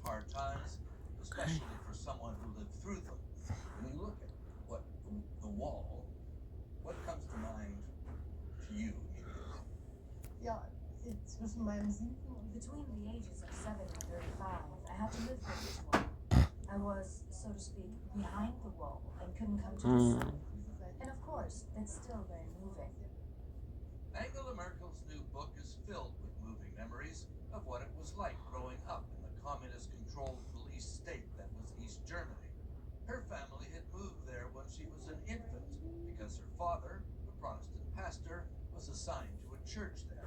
hard times, especially for someone who lived through them. When you look at what the wall, what comes to mind to you immediately? Ja, zwischen meinem 7. und Between the ages of 7 and 35, I had to live with this wall. I was, so to speak, behind the wall and couldn't come to the sun. And of course, that's still very moving. Angela Merkel's new book is filled with moving memories of what it was like growing up in the communist-controlled police state that was East Germany. Her family had moved there when she was an infant because her father, a Protestant pastor, was assigned to a church there.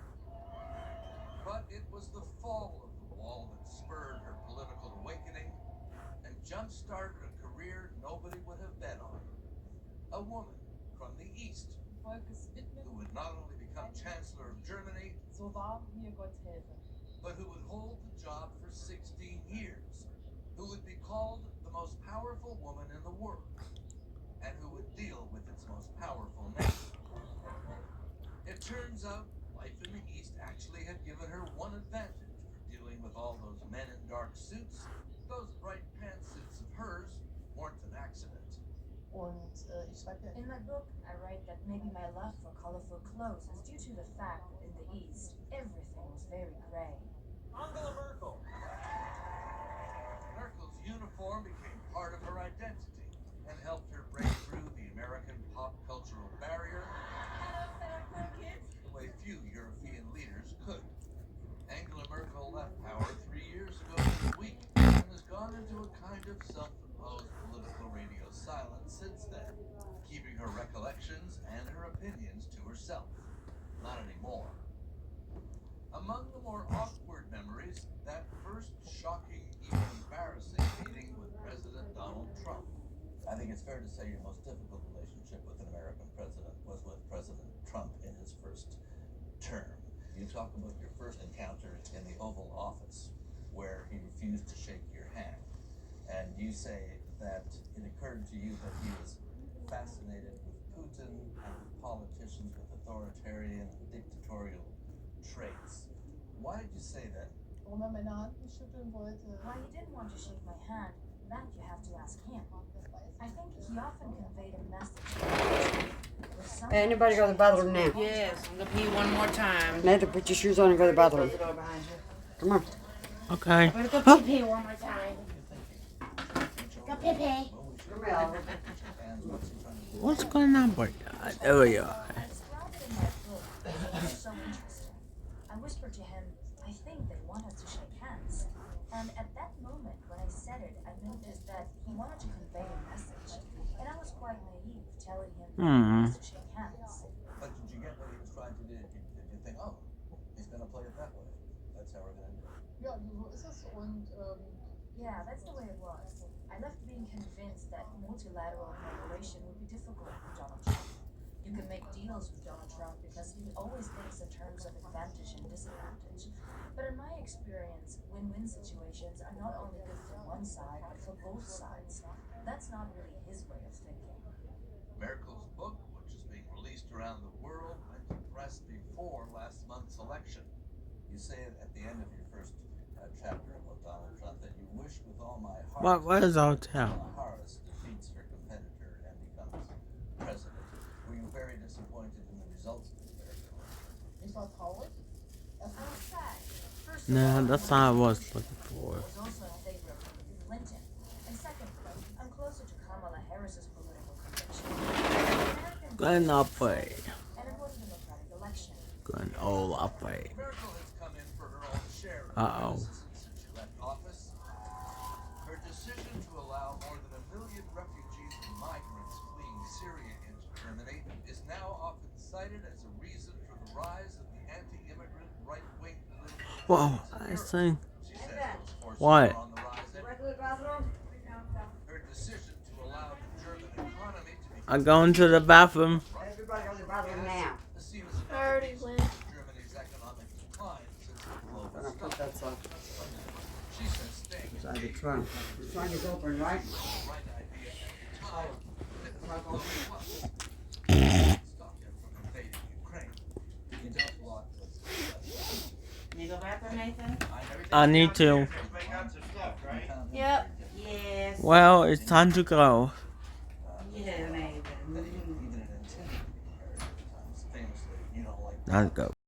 But it was the fall of the wall that spurred her political awakening and jump-started a career nobody would have bet on. A woman from the East who would not only become Chancellor of Germany, so wahr mir Gott helfe. but who would hold the job for 16 years, who would be called the most powerful woman in the world, and who would deal with its most powerful nation. It turns out life in the East actually had given her one advantage for dealing with all those men in dark suits. Those bright pantsuits of hers weren't an accident. Und ich schreibe ja In my book, I write that maybe my love for colorful clothes is due to the fact that in the East, everything was very gray. Angela Merkel. Merkel's uniform became part of her identity and helped her break through the American pop cultural barrier the way few European leaders could. Angela Merkel left power 3 years ago this week and has gone into a kind of self-imposed political radio silence since then, keeping her recollections and her opinions to herself. Not anymore. Among the more awkward memories, that first shocking, even embarrassing meeting with President Donald Trump. I think it's fair to say your most difficult relationship with an American president was with President Trump in his first term. You talk about your first encounter in the Oval Office, where he refused to shake your hand. And you say that it occurred to you that he was fascinated with Putin and with politicians with authoritarian and dictatorial traits. Why did you say that? warum meine Hand nicht schütteln wollte. Why he didn't want to shake my hand, that you have to ask him. I think he often conveyed a message. Anybody go to the bathroom now? Yes, I'm gonna pee one more time. Nathan, put your shoes on and go to the bathroom. Come on. Okay. I'm gonna go pee one more time. Go pee pee. What's going on with that? There we are. I described it in my book because it was so interesting. I whispered to him, I think they want us to shake hands. And at that moment, when I said it, I noticed that he wanted to convey a message. And I was quite naive, telling him that he wants to shake hands. But did you get what he was trying to do? Did you think, oh, he's going to play it that way? That's how we're going to do it. Ja, so ist es. Und Yeah, that's the way it was. I left being convinced that multilateral cooperation would be difficult for Donald Trump. You can make deals with Donald Trump because he always thinks in terms of advantage and disadvantage. But in my experience, win-win situations are not only good for one side, but for both sides. That's not really his way of thinking. Merkel's book, which is being released around the world, went to press before last month's election. You say it at the end of your first chapter about Donald Trump that you wish with all my heart What is hotel? Kamala Harris defeats her competitor and becomes president. Were you very disappointed in the results of the American election? ich war traurig. I was sad. First of Nah, all, that's I not what I wanted was looking for. was also in favor of Hillary Clinton. And secondly, I'm closer to Kamala Harris's political conviction. Going up way. And it was a democratic election. Going all up way. Merkel has come in for her own share of Uh-oh. criticism since she left office. Her decision to allow more than 1 million refugees and migrants fleeing Syria into Germany is now often cited as a reason for the rise of the anti-immigrant right-wing political Whoa, movements in I Europe. think. She says those forces What? are on the rise her decision to allow the German economy to be I'm going to the bathroom. Everybody go to the bathroom now. is seen as I already another went. reason for Germany's economic decline since the I'm global gonna put stock. that on. She says staying Inside the trunk. The trunk is open, right? the right idea at the time that the global was. Stop him from invading Ukraine. You don't want to. You go bathroom, Nathan? I need to. Merkel Yep. Yes. Well, it's time to go. Yeah, maybe. Even an intended marriage at times, famously, you don't like Let's go.